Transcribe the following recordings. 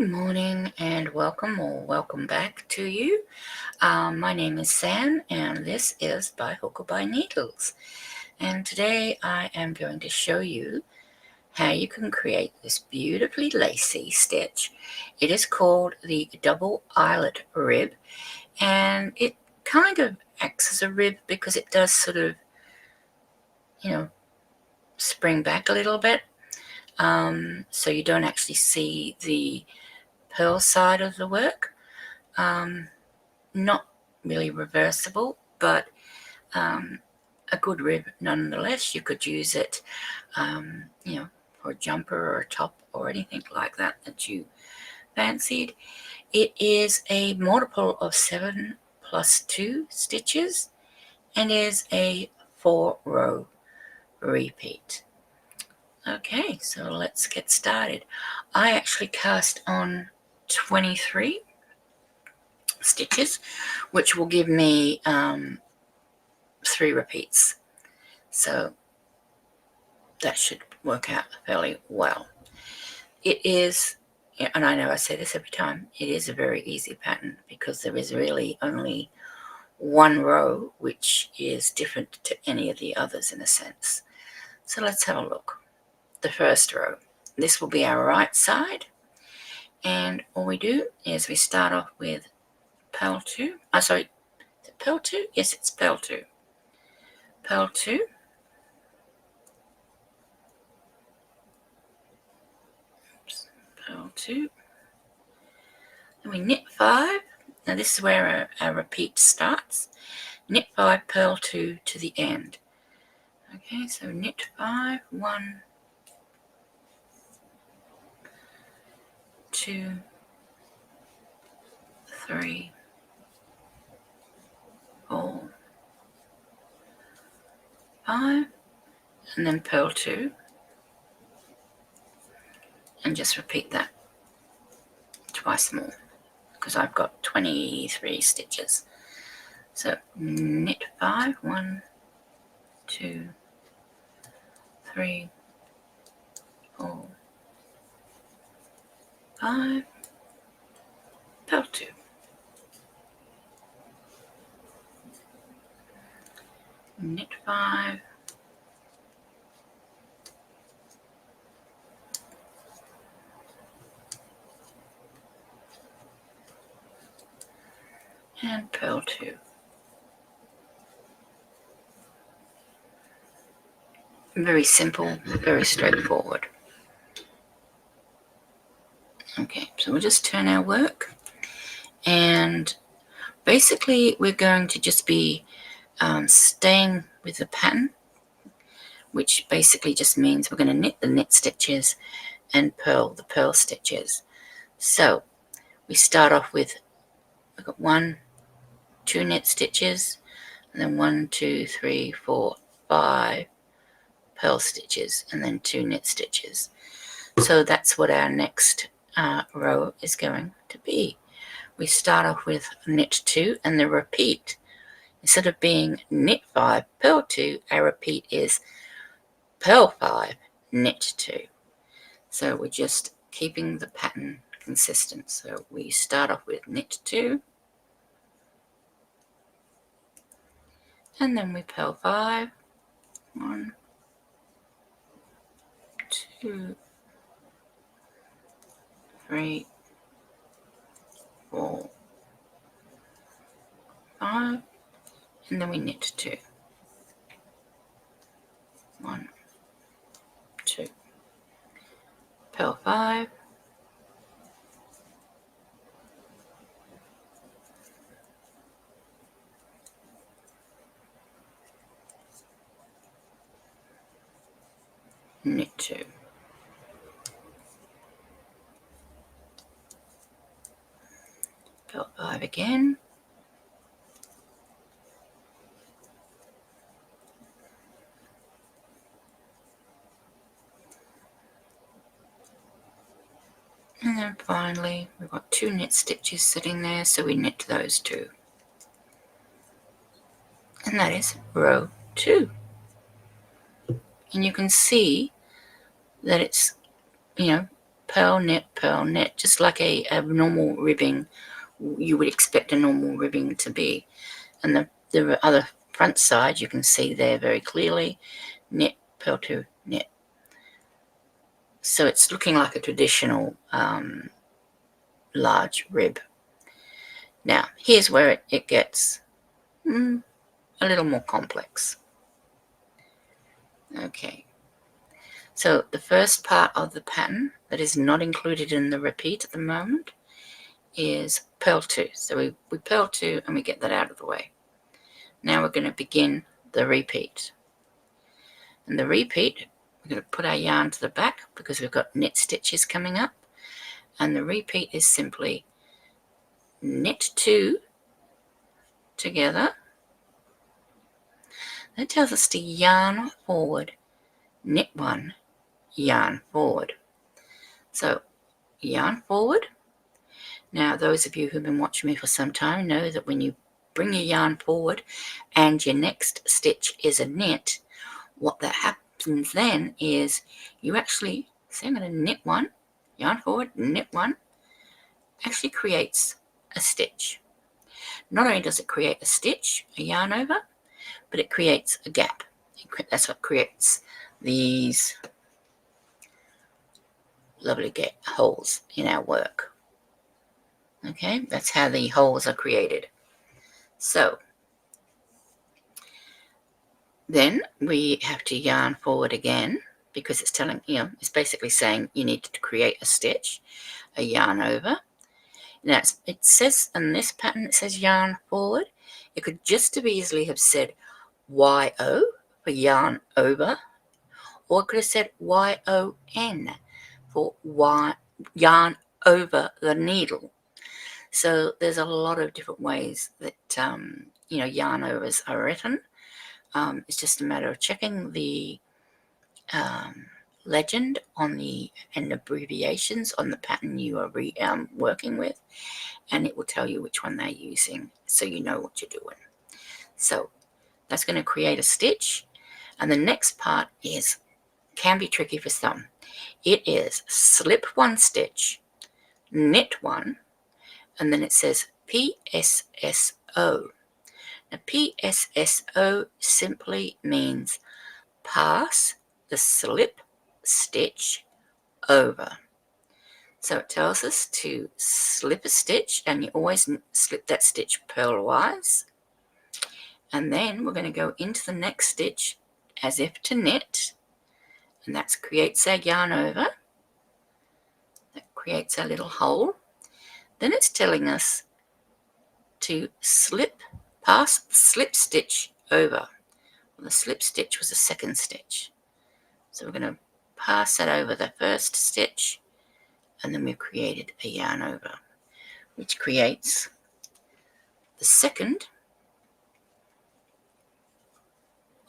Good morning and welcome back to you. My name is Sam and this is By Hook or By Needles. And today I am going to show you how you can create this beautifully lacy stitch. It is called the double eyelet rib, and it kind of acts as a rib because it does sort of, spring back a little bit. So you don't actually see the purl side of the work. Not really reversible, but a good rib nonetheless. You could use it, for a jumper or a top or anything like that you fancied. It is a multiple of 7 plus 2 stitches and is a 4-row repeat. Okay, so let's get started. I actually cast on 23 stitches, which will give me 3 repeats. So that should work out fairly well. It is, and I know I say this every time, it is a very easy pattern because there is really only one row which is different to any of the others in a sense. So let's have a look. The first row, this will be our right side, and all we do is we start off with purl 2. Is it purl 2? Yes, it's purl 2. Purl 2. Oops, purl 2. Then we knit 5. Now this is where our repeat starts. Knit 5, purl 2 to the end. Okay, so knit 5, 1, 2, 3, 4, 5, and then purl 2, and just repeat that twice more because I've got 23 stitches. So knit 5, 1, 2, 3, 4, 5, purl 2. Knit 5, and purl 2. Very simple, very straightforward. Okay, so we'll just turn our work, and basically we're going to just be staying with the pattern, which basically just means we're going to knit the knit stitches and purl the purl stitches. So we start off with, we've got 1, 2 knit stitches, and then 1, 2, 3, 4, 5 purl stitches, and then 2 knit stitches. So that's what our next row is going to be. We start off with knit 2, and the repeat, instead of being knit 5, purl 2, our repeat is purl 5, knit 2. So we're just keeping the pattern consistent. So we start off with knit 2, and then we purl 5, 1, 2, 3, 4, 5, and then we knit 2, 1, 2, purl 5, knit 2, purl 5 again, and then finally we've got 2 knit stitches sitting there, so we knit those 2, and that is row 2. And you can see that it's purl, knit, just like a normal ribbing you would expect a normal ribbing to be. And the other front side you can see there very clearly, knit, purl 2, knit. So it's looking like a traditional large rib. Now here's where it gets a little more complex. Okay, so the first part of the pattern that is not included in the repeat at the moment is purl 2. So we purl 2 and we get that out of the way. Now we're going to begin the repeat. And the repeat, we're going to put our yarn to the back because we've got knit stitches coming up. And the repeat is simply knit 2 together. That tells us to yarn forward, knit 1, yarn forward. So yarn forward. Now those of you who've been watching me for some time know that when you bring your yarn forward and your next stitch is a knit, what that happens then is you actually, see, I'm going to knit 1, yarn forward, knit 1, actually creates a stitch. Not only does it create a stitch, a yarn over, but it creates a gap. That's what creates these lovely holes in our work. Okay, that's how the holes are created. So then we have to yarn forward again because it's telling, it's basically saying you need to create a stitch, a yarn over. Now it says in this pattern, it says yarn forward. It could just as easily have said YO for yarn over, or it could have said YON for yarn over the needle. So there's a lot of different ways that yarn overs are written. It's just a matter of checking the legend on and abbreviations on the pattern you are working with, and it will tell you which one they're using, so you know what you're doing. So that's going to create a stitch, and the next part can be tricky for some. It is slip 1 stitch, knit 1, and then it says PSSO. Now PSSO simply means pass the slip stitch over. So it tells us to slip a stitch, and you always slip that stitch purlwise. And then we're going to go into the next stitch as if to knit, and that creates our yarn over. That creates our little hole. Then it's telling us to pass the slip stitch over. Well, the slip stitch was the second stitch. So we're going to pass that over the first stitch, and then we've created a yarn over, which creates the second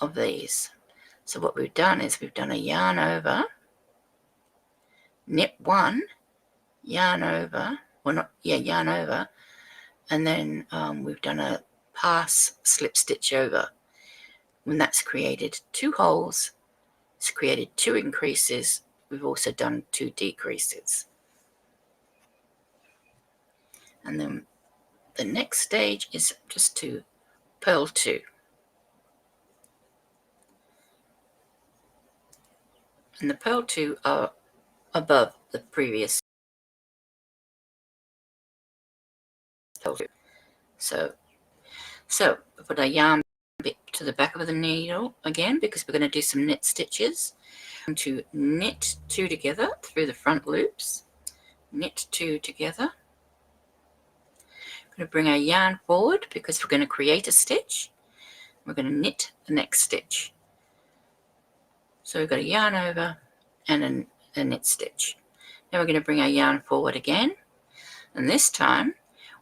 of these. So what we've done is we've done a yarn over, knit 1, yarn over, yarn over, and then we've done a pass slip stitch over. When that's created 2 holes, it's created 2 increases. We've also done 2 decreases. And then the next stage is just to purl 2. And the purl 2 are above the previous purl 2. So put our yarn bit to the back of the needle again, because we're going to do some knit stitches. To knit 2 together through the front loops, knit 2 together. We're going to bring our yarn forward because we're going to create a stitch. We're going to knit the next stitch. So we've got a yarn over and a knit stitch. Now we're going to bring our yarn forward again, and this time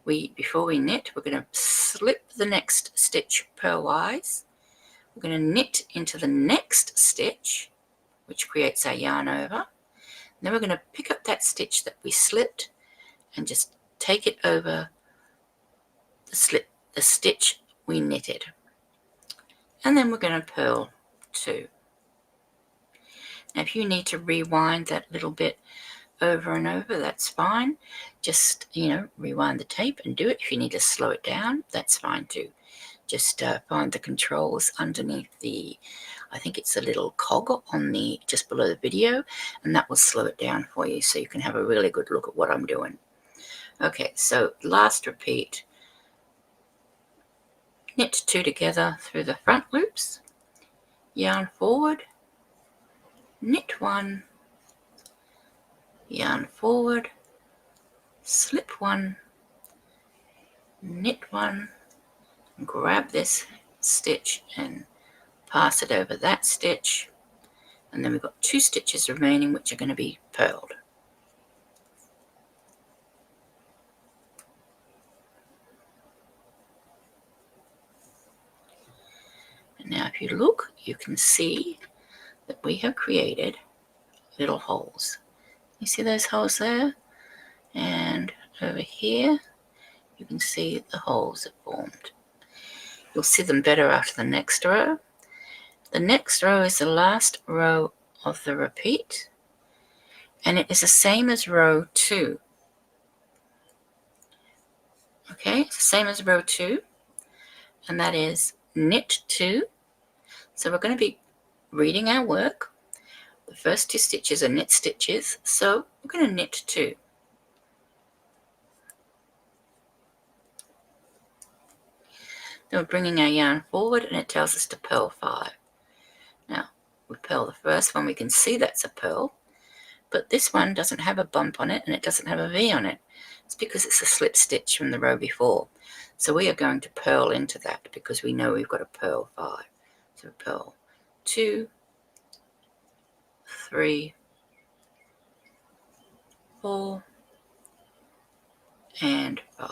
before we knit, we're going to slip the next stitch purlwise. We're going to knit into the next stitch, which creates our yarn over. And then we're going to pick up that stitch that we slipped and just take it over the stitch we knitted. And then we're going to purl 2. Now if you need to rewind that little bit, over and over, that's fine. Just, rewind the tape and do it. If you need to slow it down, that's fine too. Just find the controls underneath I think it's a little cog on just below the video, and that will slow it down for you so you can have a really good look at what I'm doing. Okay, so last repeat. Knit 2 together through the front loops, yarn forward, knit 1, yarn forward, slip 1, knit 1, grab this stitch and pass it over that stitch, and then we've got 2 stitches remaining which are going to be purled. And now if you look, you can see that we have created little holes. You see those holes there? And over here you can see the holes have formed. You'll see them better after the next row. The next row is the last row of the repeat, and it is the same as row 2. Okay, it's the same as row 2, and that is knit 2. So we're going to be reading our work. The first 2 stitches are knit stitches, so we're going to knit 2. Then we're bringing our yarn forward, and it tells us to purl 5. Now, we purl the first one, we can see that's a purl, but this one doesn't have a bump on it, and it doesn't have a V on it. It's because it's a slip stitch from the row before. So we are going to purl into that because we know we've got to purl 5. So purl 2, 3, 4, and 5.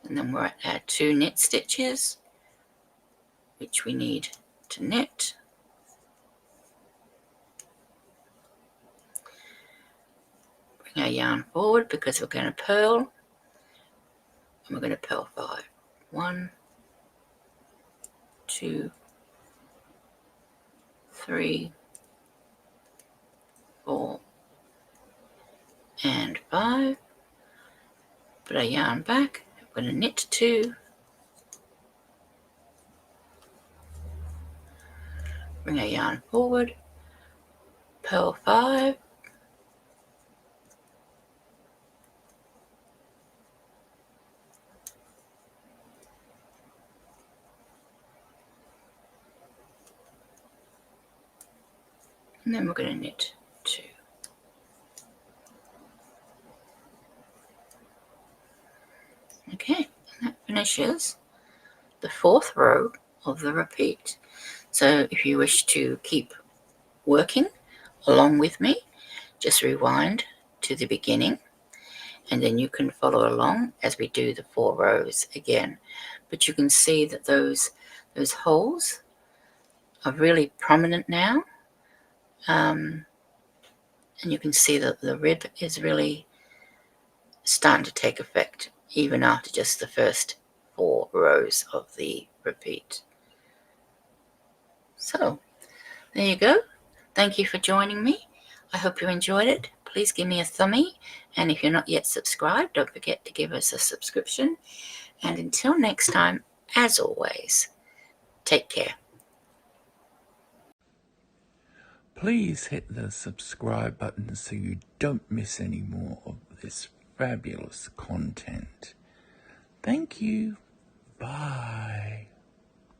And then we're at our 2 knit stitches, which we need to knit. Bring our yarn forward because we're going to purl, and we're going to purl 5. 1, 2, 3, 4, and 5. Put our yarn back. We're going to knit 2. Bring our yarn forward. Purl 5. And then we're going to knit 2. Okay, and that finishes the 4th row of the repeat. So if you wish to keep working along with me, just rewind to the beginning, and then you can follow along as we do the 4 rows again. But you can see that those holes are really prominent now, and you can see that the rib is really starting to take effect even after just the first 4 rows of the repeat. So there you go. Thank you for joining me. I hope you enjoyed it. Please give me a thumbie, and if you're not yet subscribed, don't forget to give us a subscription. And until next time, as always, take care. Please hit the subscribe button so you don't miss any more of this fabulous content. Thank you. Bye.